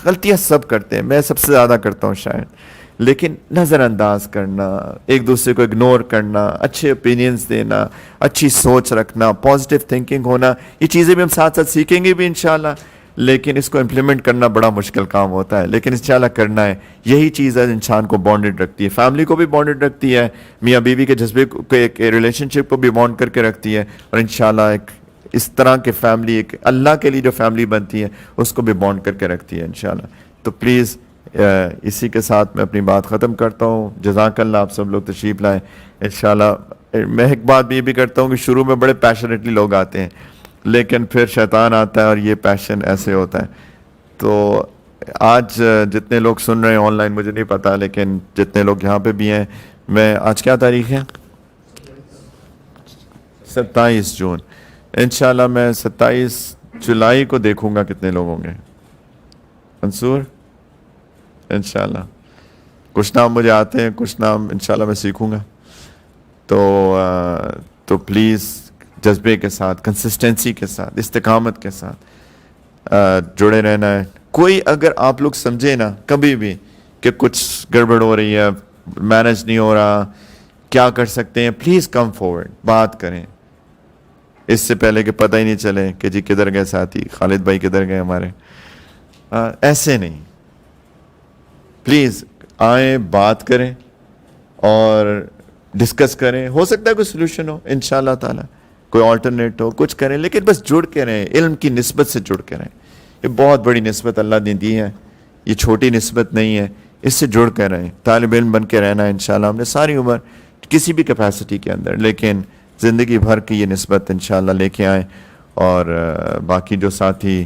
غلطیاں سب کرتے ہیں, میں سب سے زیادہ کرتا ہوں شاید, لیکن نظر انداز کرنا, ایک دوسرے کو اگنور کرنا, اچھے اوپینینز دینا, اچھی سوچ رکھنا, پازیٹیو تھنکنگ ہونا, یہ چیزیں بھی ہم ساتھ ساتھ سیکھیں گے بھی انشاءاللہ. لیکن اس کو امپلیمنٹ کرنا بڑا مشکل کام ہوتا ہے, لیکن انشاءاللہ کرنا ہے. یہی چیز ہے انسان کو بانڈڈ رکھتی ہے, فیملی کو بھی بانڈڈ رکھتی ہے, میاں بیوی کے جذبے کو, ایک ریلیشن شپ کو بھی بانڈ کر کے رکھتی ہے, اور انشاءاللہ ایک اس طرح کے فیملی, ایک اللہ کے لیے جو فیملی بنتی ہے اس کو بھی بانڈ کر کے رکھتی ہے انشاءاللہ. تو پلیز اسی کے ساتھ میں اپنی بات ختم کرتا ہوں. جزاک اللہ, آپ سب لوگ تشریف لائیں انشاءاللہ. میں ایک بات بھی کرتا ہوں کہ شروع میں بڑے پیشنیٹلی لوگ آتے ہیں, لیکن پھر شیطان آتا ہے اور یہ پیشن ایسے ہوتا ہے. تو آج جتنے لوگ سن رہے ہیں آن لائن مجھے نہیں پتا, لیکن جتنے لوگ یہاں پہ بھی ہیں, میں آج کیا تاریخ ہے 27 جون, انشاءاللہ میں 27 جولائی کو دیکھوں گا کتنے لوگ ہوں گے. منصور انشاءاللہ کچھ نام مجھے آتے ہیں, کچھ نام انشاءاللہ میں سیکھوں گا. تو پلیز جذبے کے ساتھ، کنسسٹنسی کے ساتھ، استقامت کے ساتھ جڑے رہنا ہے. کوئی اگر آپ لوگ سمجھے نا کبھی بھی کہ کچھ گڑبڑ ہو رہی ہے، مینج نہیں ہو رہا، کیا کر سکتے ہیں، پلیز کم فارورڈ، بات کریں اس سے پہلے کہ پتہ ہی نہیں چلے کہ جی کدھر گئے ساتھی، خالد بھائی کدھر گئے ہمارے. ایسے نہیں، پلیز آئیں، بات کریں اور ڈسکس کریں. ہو سکتا ہے کوئی سلوشن ہو انشاءاللہ تعالی، کوئی آلٹرنیٹ ہو، کچھ کریں، لیکن بس جڑ کے رہیں، علم کی نسبت سے جڑ کے رہیں. یہ بہت بڑی نسبت اللہ نے دی ہے، یہ چھوٹی نسبت نہیں ہے. اس سے جڑ کے رہیں، طالب علم بن کے رہنا ہے انشاءاللہ. ہم نے ساری عمر کسی بھی کیپیسٹی کے اندر، لیکن زندگی بھر کی یہ نسبت انشاءاللہ لے کے آئیں. اور باقی جو ساتھی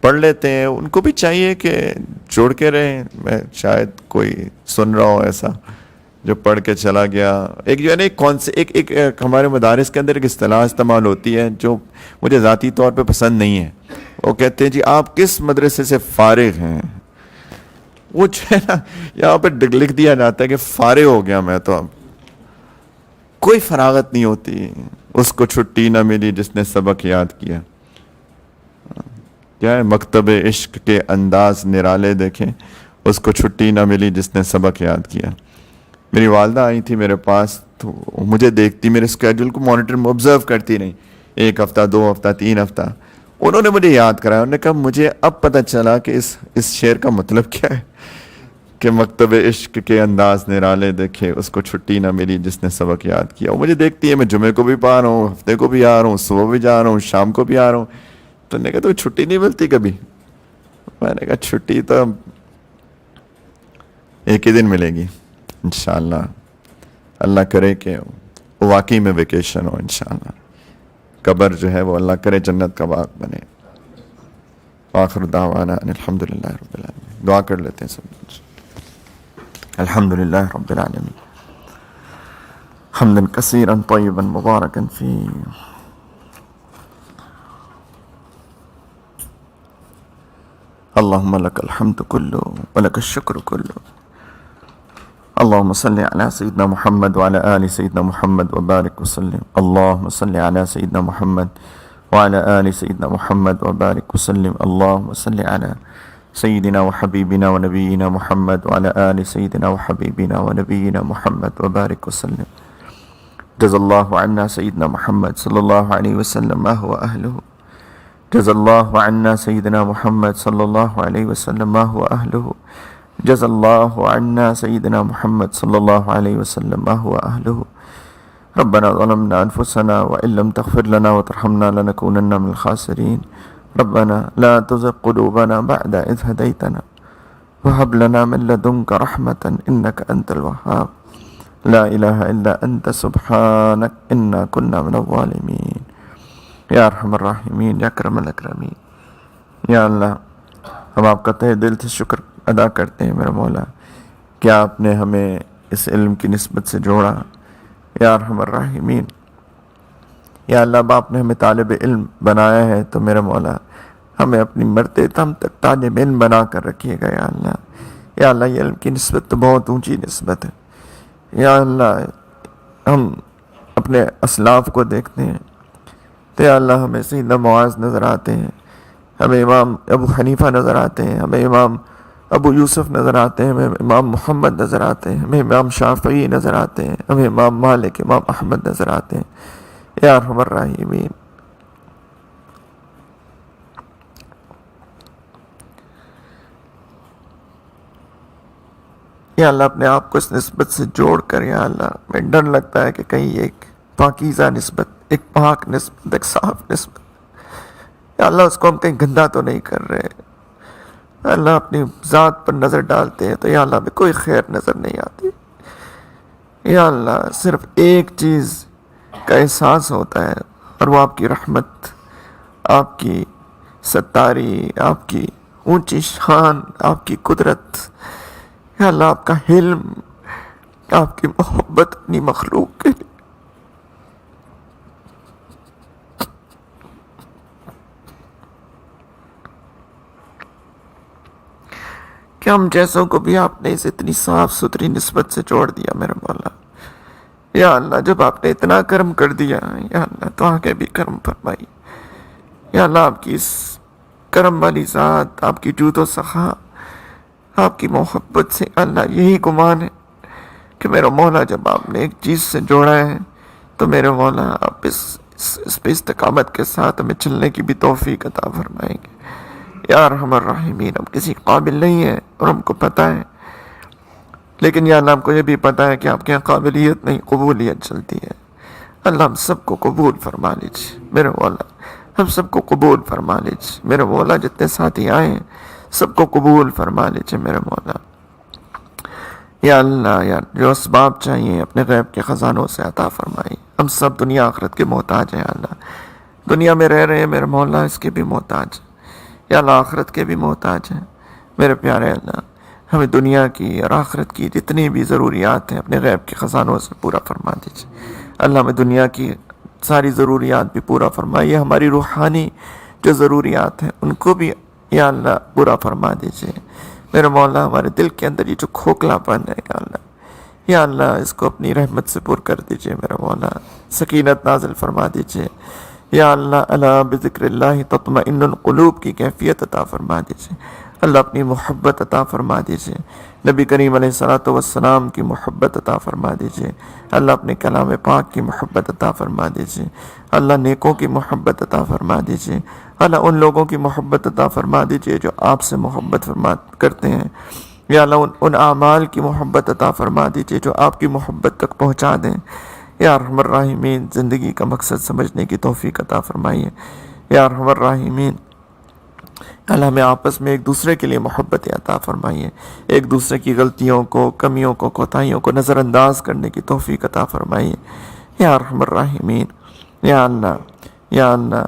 پڑھ لیتے ہیں ان کو بھی چاہیے کہ جوڑ کے رہیں. میں شاید کوئی سن رہا ہوں ایسا جو پڑھ کے چلا گیا. ایک جو ہے نا ایک ہمارے مدارس کے اندر ایک اصطلاح استعمال ہوتی ہے جو مجھے ذاتی طور پہ پسند نہیں ہے. وہ کہتے ہیں جی آپ کس مدرسے سے فارغ ہیں. وہ جو ہے نا یہاں پہ لکھ دیا جاتا ہے کہ فارغ ہو گیا میں تو. اب کوئی فراغت نہیں ہوتی. اس کو چھٹی نہ ملی جس نے سبق یاد کیا. کیا ہے، مکتب عشق کے انداز نرالے دیکھیں، اس کو چھٹی نہ ملی جس نے سبق یاد کیا. میری والدہ آئی تھی میرے پاس تو مجھے دیکھتی، میرے اسکیڈول کو مانیٹر میں آبزرو کرتی رہی، 1 ہفتہ 2 ہفتہ 3 ہفتہ. انہوں نے مجھے یاد کرایا. انہوں نے کہا مجھے اب پتہ چلا کہ اس شعر کا مطلب کیا ہے کہ مکتب عشق کے انداز نرالے دیکھے، اس کو چھٹی نہ ملی جس نے سبق یاد کیا. وہ مجھے دیکھتی ہے، میں جمعے کو بھی پا رہا ہوں، ہفتے کو بھی آ رہا ہوں، صبح بھی جا رہا ہوں، شام کو بھی آ رہا ہوں. تو نے کہا تو چھٹی نہیں ملتی کبھی. میں نے کہا چھٹی تو ایک ہی دن ملے گی انشاءاللہ. اللہ کرے کہ واقعی میں ویکیشن ہو انشاءاللہ. قبر جو ہے وہ اللہ کرے جنت کا باغ بنے. آخر دعوانا ان الحمدللہ رب العالمین. دعا کر لیتے ہیں سب. الحمدللہ رب العالمین حمدا کثیرا طیبا مبارکا فیہ. اللہم لک الحمد کلو ولک الشکر کلو. اللہم صلی علی سیدنا محمد وعلی آل سیدنا محمد وبارک وسلم. اللہم صلی علی سیدنا محمد وعلی آل سیدنا محمد وبارک وسلم. اللہم صلی علی سیدنا وحبیبنا ونبینا محمد وعلی آل سیدنا وحبیبنا ونبینا محمد وبارک وسلم. جزا اللہ عنا سیدنا محمد صلی اللہ علیہ وسلم ما هو اہلہ. جزا اللہ عنا سیدنا محمد صلی اللہ علیہ وسلم ما هو اہلہ. جزا اللہ عنا سیدنا محمد صلی اللہ علیہ وسلم ما هو اہلہ. ربنا ظلمنا انفسنا وان لم تغفر لنا وترحمنا لنكونن من الخاسرین. ربنا لا تزغ قلوبنا بعد اذ هديتنا وهب لنا من لدنك رحمة انك انت الوهاب. لا الہ الا انت سبحانک انا كنا من الظالمین. یا ارحم الراحمین، یا اکرم الاکرمین. یا اللہ، ہم آپ کا تہ دل سے شکر ادا کرتے ہیں میرا مولا کہ آپ نے ہمیں اس علم کی نسبت سے جوڑا. یا ارحم الراحمین، یا اللہ، اب آپ نے ہمیں طالب علم بنایا ہے تو میرا مولا ہمیں اپنی مرتے دم تک طالب علم بنا کر رکھیے گا. یا اللہ، یا اللہ، یہ علم کی نسبت تو بہت اونچی نسبت ہے. یا اللہ، ہم اپنے اسلاف کو دیکھتے ہیں تو یا اللہ ہمیں سیدنا معاذ نظر آتے ہیں، ہمیں امام ابو حنیفہ نظر آتے ہیں، ہمیں امام ابو یوسف نظر آتے ہیں، ہمیں امام محمد نظر آتے ہیں، ہمیں امام شافعی نظر آتے ہیں، ہمیں امام مالک، امام احمد نظر آتے ہیں. یا ارحم الراحمین. یا اللہ، اپنے آپ کو اس نسبت سے جوڑ کر، یا اللہ، میں ڈر لگتا ہے کہ کہیں ایک پاکیزہ نسبت، ایک پاک نسبت، ایک صاف نسبت، یا اللہ اس کو ہم کہیں گندا تو نہیں کر رہے. یا اللہ، اپنی ذات پر نظر ڈالتے ہیں تو یا اللہ ہمیں کوئی خیر نظر نہیں آتی. یا اللہ، صرف ایک چیز کا احساس ہوتا ہے اور وہ آپ کی رحمت، آپ کی ستاری، آپ کی اونچی شان، آپ کی قدرت. یا اللہ، آپ کا حلم، آپ کی محبت اپنی مخلوق کے لیے. کہ ہم جیسوں کو بھی آپ نے اس اتنی صاف ستھری نسبت سے جوڑ دیا میرے مولا. یا اللہ جب آپ نے اتنا کرم کر دیا یا اللہ تو آگے بھی کرم فرمائی. یا اللہ آپ کی اس کرم والی ذات، آپ کی جود و سخا، آپ کی محبت سے اللہ یہی گمان ہے کہ میرا مولا جب آپ نے ایک چیز سے جوڑا ہے تو میرے مولا آپ اس پہ استقامت کے ساتھ ہمیں چلنے کی بھی توفیق عطا فرمائیں گے. یا ارحم الراحمین، ہم کسی قابل نہیں ہیں اور ہم کو پتہ ہے، لیکن یا اللہ ہم کو یہ بھی پتہ ہے کہ آپ کے یہاں قابلیت نہیں قبولیت چلتی ہے. اللہ ہم سب کو قبول فرما لیجیے میرے مولا، ہم سب کو قبول فرما لیجیے میرے مولا. جتنے ساتھی آئے ہیں سب کو قبول فرما لیجیے میرے مولا. یا اللہ یا جو اسباب چاہیے اپنے غیب کے خزانوں سے عطا فرمائی. ہم سب دنیا آخرت کے محتاج ہیں اللہ. دنیا میں رہ رہے ہیں میرے مولا، اس کے بھی محتاج ہیں. یا اللہ آخرت کے بھی محتاج ہیں میرے پیارے اللہ. ہمیں دنیا کی اور آخرت کی جتنی بھی ضروریات ہیں اپنے غیب کے خزانوں سے پورا فرما دیجیے. اللہ ہمیں دنیا کی ساری ضروریات بھی پورا فرمائیے. ہماری روحانی جو ضروریات ہیں ان کو بھی یا اللہ پورا فرما دیجیے میرے مولا. ہمارے دل کے اندر یہ جو کھوکھلا پن ہے یا اللہ اس کو اپنی رحمت سے پر کر دیجیے میرے مولا. سکینت نازل فرما دیجیے یا اللہ. الا بذکر اللہ تطمئن القلوب کی کیفیت عطا فرما دیجیے اللہ. اپنی محبت عطا فرما دیجیے. نبی کریم علیہ الصلوۃ والسلام کی محبت عطا فرما دیجیے اللہ. اپنے کلام پاک کی محبت عطا فرما دیجیے اللہ. نیکوں کی محبت عطا فرما دیجیے اللہ. ان لوگوں کی محبت عطا فرما دیجیے جو آپ سے محبت کرتے ہیں یا اللہ. ان اعمال کی محبت عطا فرما دیجیے جو آپ کی محبت تک پہنچا دیں یا ارحم الراحمین. زندگی کا مقصد سمجھنے کی توفیق عطا فرمائیے یا ارحم الراحمین. اللہ ہمیں آپس میں ایک دوسرے کے لیے محبت عطا فرمائیے. ایک دوسرے کی غلطیوں کو، کمیوں کو، کوتاہیوں کو نظر انداز کرنے کی توفیق عطا فرمائیے یا ارحم الراحمین. یا اللہ یا اللہ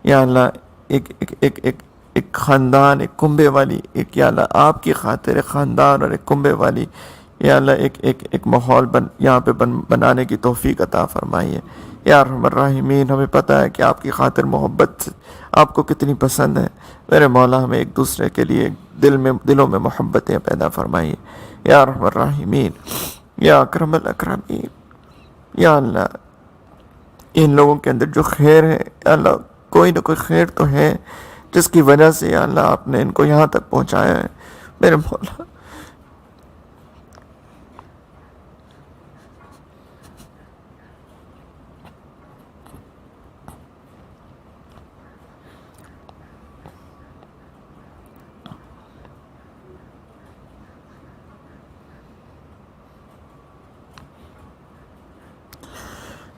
یا اللہ ایک خاندان، ایک کنبے والی، ایک یا اللہ آپ کی خاطر ایک خاندان اور ایک کنبے والی یا اللہ ایک ماحول یہاں پہ بنانے کی توفیق عطا فرمائیے یا ارحم الراحمین. ہمیں پتہ ہے کہ آپ کی خاطر محبت آپ کو کتنی پسند ہے میرے مولا. ہمیں ایک دوسرے کے لیے دلوں میں محبتیں پیدا فرمائیے یا ارحم الراحمین یا اکرم الاکرمین. یا اللہ ان لوگوں کے اندر جو خیر ہے یا اللہ، کوئی نہ کوئی خیر تو ہے جس کی وجہ سے یا اللہ آپ نے ان کو یہاں تک پہنچایا ہے میرے مولا.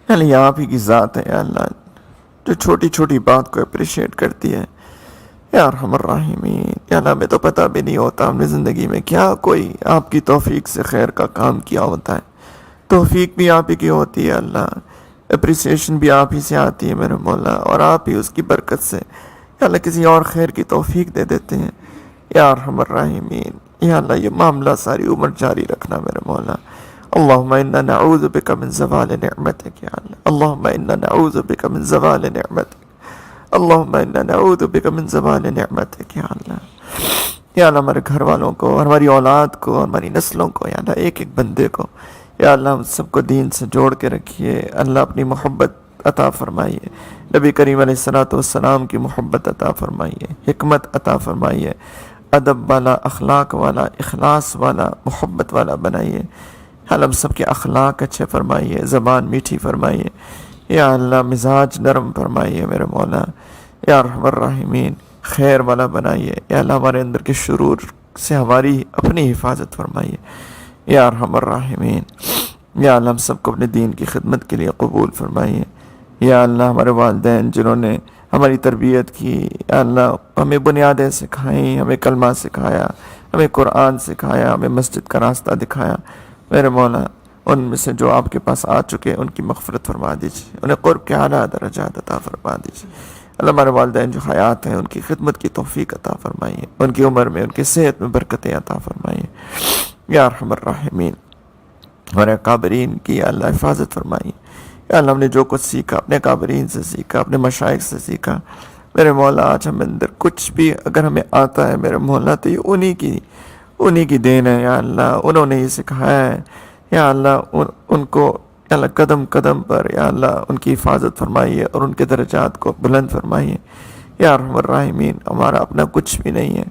اللہ آپ ہی کی ذات ہے یا اللہ جو چھوٹی چھوٹی بات کو اپریشیٹ کرتی ہے یا ارحم الراحمین. یا اللہ ہمیں تو پتہ بھی نہیں ہوتا ہم نے زندگی میں کیا کوئی آپ کی توفیق سے خیر کا کام کیا ہوتا ہے. توفیق بھی آپ ہی کی ہوتی ہے اللہ. اپریسیشن بھی آپ ہی سے آتی ہے میرے مولا، اور آپ ہی اس کی برکت سے یا اللہ کسی اور خیر کی توفیق دے دیتے ہیں یا ارحم الراحمین. یا اللہ یہ معاملہ ساری عمر جاری رکھنا میرے مولا. اللہم انا نعوذ بک من زوال نعمتک یا اللہ. اللہم انا نعوذ بک من زوال نعمتک. اللہم انا نعوذ بک من زوال نعمتک یا اللہ. یا اللہ ہمارے گھر والوں کو، ہماری اولاد کو، ہماری نسلوں کو یا اللہ ایک ایک بندے کو یا اللہ ہم سب کو دین سے جوڑ کے رکھیے اللہ. اپنی محبت عطا فرمائیے. نبی کریم علیہ الصلوۃ والسلام کی محبت عطا فرمائیے. حکمت عطا فرمائیے. ادب والا، اخلاق والا، اخلاص والا، محبت والا بنائیے. اللہ ہم سب کے اخلاق اچھے فرمائیے، زبان میٹھی فرمائیے یا اللہ. مزاج نرم فرمائیے میرے مولا یا ارحم الراحمین. خیر والا بنائیے یا اللہ. ہمارے اندر کے شرور سے ہماری اپنی حفاظت فرمائیے یا ارحم الراحمین. یا اللہ ہم سب کو اپنے دین کی خدمت کے لیے قبول فرمائیے یا اللہ. ہمارے والدین جنہوں نے ہماری تربیت کی یا اللہ، ہمیں بنیادیں سکھائیں، ہمیں کلمہ سکھایا، ہمیں قرآن سکھایا، ہمیں مسجد کا راستہ دکھایا میرے مولا، ان میں سے جو آپ کے پاس آ چکے ان کی مغفرت فرما دیجیے. انہیں قرب کے اعلیٰ درجات عطا فرما دیجیے اللہ. ہمارے والدین جو حیات ہیں ان کی خدمت کی توفیق عطا فرمائیے. ان کی عمر میں، ان کی صحت میں برکتیں عطا فرمائیے یا ارحم الراحمین. ہمارے قابرین کی یا اللہ حفاظت فرمائیے یا اللہ. ہم نے جو کچھ سیکھا اپنے قابرین سے سیکھا، اپنے مشائخ سے سیکھا میرے مولا. آج ہم اندر کچھ بھی اگر ہمیں آتا ہے میرے مولا تو یہ انہی کی دین ہے یا اللہ. انہوں نے یہ سکھایا ہے یا اللہ. ان کو یا اللہ قدم قدم پر یا اللہ ان کی حفاظت فرمائیے اور ان کے درجات کو بلند فرمائیے یا ارحم الراحمین. ہمارا اپنا کچھ بھی نہیں ہے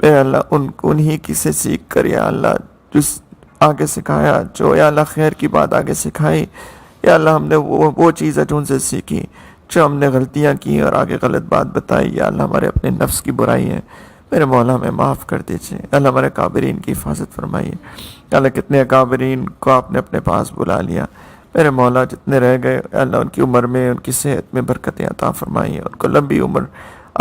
اے اللہ، انہی کی سے سیکھ کر یا اللہ جس آگے سکھایا، جو یا اللہ خیر کی بات آگے سکھائی، یا اللہ ہم نے وہ چیز ہے جو ان سے سیکھی، جو ہم نے غلطیاں کی اور آگے غلط بات بتائی، یا اللہ ہمارے اپنے نفس کی برائی ہے، میرے مولا ہمیں معاف کر دیجیے. اللہ ہمارے کابرین کی حفاظت فرمائیے. اللہ کتنے اکابرین کو آپ نے اپنے پاس بلا لیا، میرے مولا جتنے رہ گئے اللہ ان کی عمر میں، ان کی صحت میں برکتیں عطا فرمائیے، ان کو لمبی عمر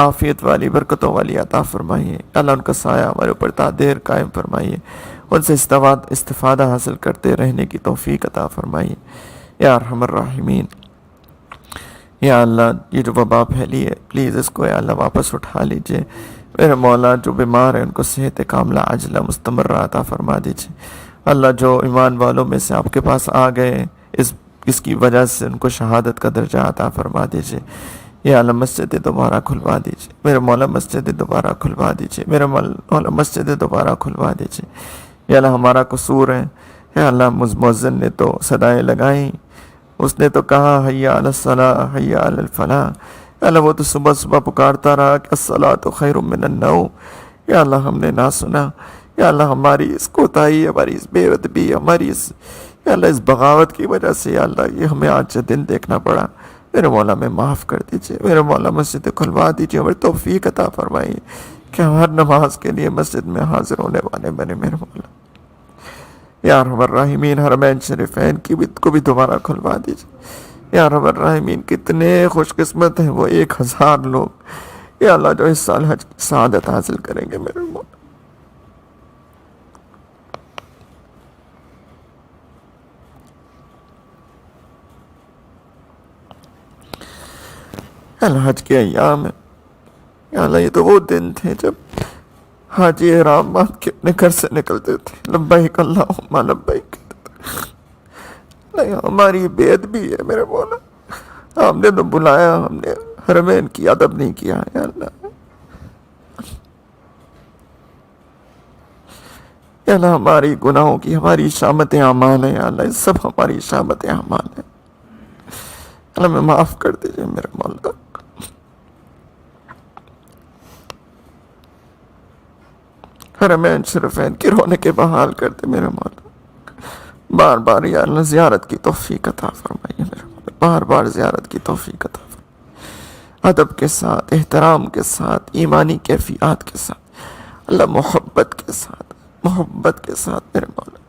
عافیت والی برکتوں والی عطا فرمائیے. اللہ ان کا سایہ ہمارے اوپر تا دیر قائم فرمائیے، ان سے استفادہ حاصل کرتے رہنے کی توفیق عطا فرمائیے یا ارحم الراحمین. یا اللہ یہ جو وبا پھیلی ہے پلیز اس کو یا اللہ واپس اٹھا لیجئے. میرے مولا جو بیمار ہیں ان کو صحت کاملہ عاجلہ مستمرہ عطا فرما دیجئے. اللہ جو ایمان والوں میں سے آپ کے پاس آ گئے اس کی وجہ سے ان کو شہادت کا درجہ عطا فرما دیجئے. یا اللہ مسجد دوبارہ کھلوا دیجئے، میرے مولا مسجد دوبارہ کھلوا دیجئے، میرے مولا مسجد دوبارہ کھلوا دیجئے. یا اللہ ہمارا قصور ہے، یا اللہ مؤذن نے تو صدائیں لگائیں، اس نے تو کہا حی علی الصلاۃ حی علی الفلاح، یا اللہ وہ تو صبح صبح پکارتا رہا کہ الصلاۃ خیر من النوم. یا اللہ ہم نے نہ سنا، یا اللہ ہماری اس کوتاہی، ہماری اس بے ادبی، ہماری یا اللہ اس بغاوت کی وجہ سے یا اللہ یہ ہمیں آج دن دیکھنا پڑا. میرے مولا میں معاف کر دیجئے، میرے مولا مسجد کھلوا دیجئے، ہمیں توفیق عطا فرمائیے کہ ہر نماز کے لیے مسجد میں حاضر ہونے والے بنے میرے مولا. یا ارحم الراحمین حرمین شریفین کو بھی دوبارہ کھلوا دیجئے. یا ارحم الراحمین کتنے خوش قسمت ہیں وہ 1000 لوگ یا اللہ جو اس سال حج کی سعادت حاصل کریں گے میرے مولا. اللہ حج کے ایام ہے یا اللہ، یہ تو وہ دن تھے جب حاجی احرام باندھ کے اپنے گھر سے نکلتے تھے، لبیک اللہم لبیک. نہیں ہماری بے ادبی ہے میرے مولا، ہم نے تو بلایا، ہم نے حرمین کی ادب نہیں کیا یا اللہ. یا اللہ ہماری گناہوں کی ہماری شامت اعمال ہے یا اللہ، یہ سب ہماری شامت اعمال ہے. اللہ میں معاف کر دیجئے میرے مولا. حرمین شریفین کی رونقیں بحال کر دے میرے مولا. بار بار یا اللہ زیارت کی توفیق عطا فرمائیے میرے مولا، بار بار زیارت کی توفیق عطا فرمائیے، ادب کے ساتھ، احترام کے ساتھ، ایمانی کیفیات کے ساتھ، اللہ محبت کے ساتھ میرے مولا.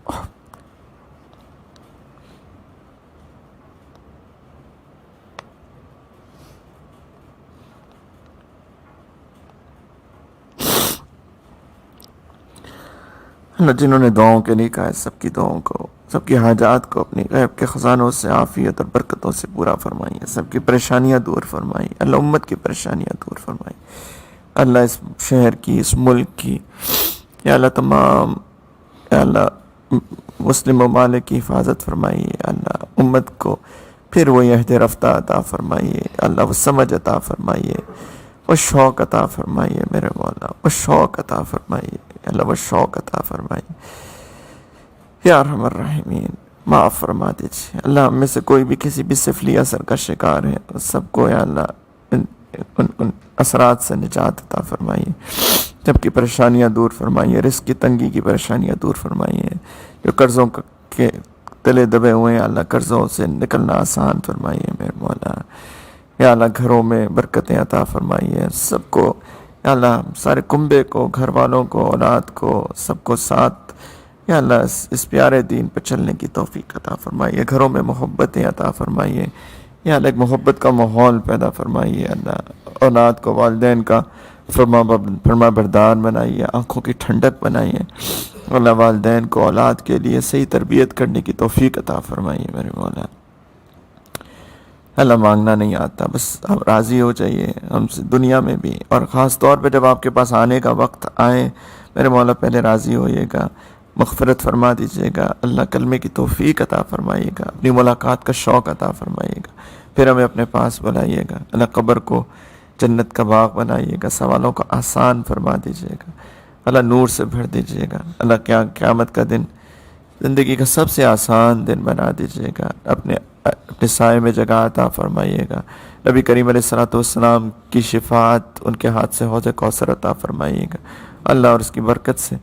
اللہ جنہوں نے دعاؤں کے لیے کہا ہے سب کی دعاؤں کو، سب کی حاجات کو اپنی غیب کے خزانوں سے عافیت اور برکتوں سے پورا فرمائیے. سب کی پریشانیاں دور فرمائیے اللہ، امت کی پریشانیاں دور فرمائیے اللہ. اس شہر کی، اس ملک کی یا اللہ تمام یا اللہ مسلم ممالک کی حفاظت فرمائیے اللہ. امت کو پھر وہ عہد رفتہ عطا فرمائیے اللہ، وہ سمجھ عطا فرمائیے، وہ شوق عطا فرمائیے میرے مولا، وہ شوق عطا فرمائیے اللہ، وہ شوق عطا فرمائیے. یا ارحم الراحمین معاف فرما دیجیے اللہ. ہم میں سے کوئی بھی کسی بھی سفلی اثر کا شکار ہے، سب کو یا اللہ ان اثرات سے نجات عطا فرمائیے. جب کی پریشانیاں دور فرمائیے، رزق کی تنگی کی پریشانیاں دور فرمائیے. جو قرضوں کے تلے دبے ہوئے ہیں اللہ، قرضوں سے نکلنا آسان فرمائیے میرے مولا. یا اللہ گھروں میں برکتیں عطا فرمائیے سب کو یا اللہ، سارے کنبے کو، گھر والوں کو، اولاد کو، سب کو ساتھ یا اللہ اس پیارے دین پر چلنے کی توفیق عطا فرمائیے. گھروں میں محبتیں عطا فرمائیے یا اللہ، ایک محبت کا ماحول پیدا فرمائیے اللہ. اولاد کو والدین کا فرما بردار بنائیے، آنکھوں کی ٹھنڈک بنائیے اللہ. والدین کو اولاد کے لیے صحیح تربیت کرنے کی توفیق عطا فرمائیے میرے مولا. اللہ مانگنا نہیں آتا، بس آپ راضی ہو جائیے ہم سے دنیا میں بھی، اور خاص طور پہ جب آپ کے پاس آنے کا وقت آئے میرے مولا پہلے راضی ہوئیے گا، مغفرت فرما دیجیے گا اللہ. کلمے کی توفیق عطا فرمائیے گا، اپنی ملاقات کا شوق عطا فرمائیے گا. پھر ہمیں اپنے پاس بلائیے گا اللہ. قبر کو جنت کا باغ بنائیے گا، سوالوں کو آسان فرما دیجیے گا اللہ. نور سے بھر دیجیے گا اللہ. قیامت کا دن زندگی کا سب سے آسان دن بنا دیجیے گا، اپنے سائے میں جگہ عطا فرمائیے گا، نبی کریم علیہ الصلوۃ والسلام کی شفاعت ان کے ہاتھ سے حوض کوثر عطا فرمائیے گا اللہ، اور اس کی برکت سے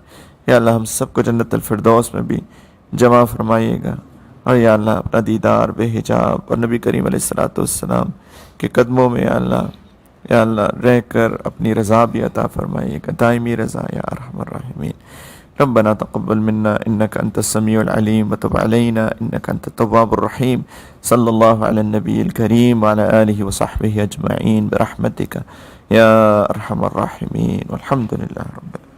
یا اللہ ہم سب کو جنت الفردوس میں بھی جمع فرمائیے گا، اور یا اللہ اپنا دیدار بے حجاب اور نبی کریم علیہ الصلوۃ والسلام کے قدموں میں یا اللہ رہ کر اپنی رضا بھی عطا فرمائیے گا، دائمی رضا یا ارحم الراحمین۔ ربنا تقبل منا انك انت السميع العليم وتب علينا انك انت التواب الرحيم، صلى الله على النبي الكريم وعلى آله وصحبه اجمعين برحمتك يا ارحم الراحمين، والحمد لله رب العالمين۔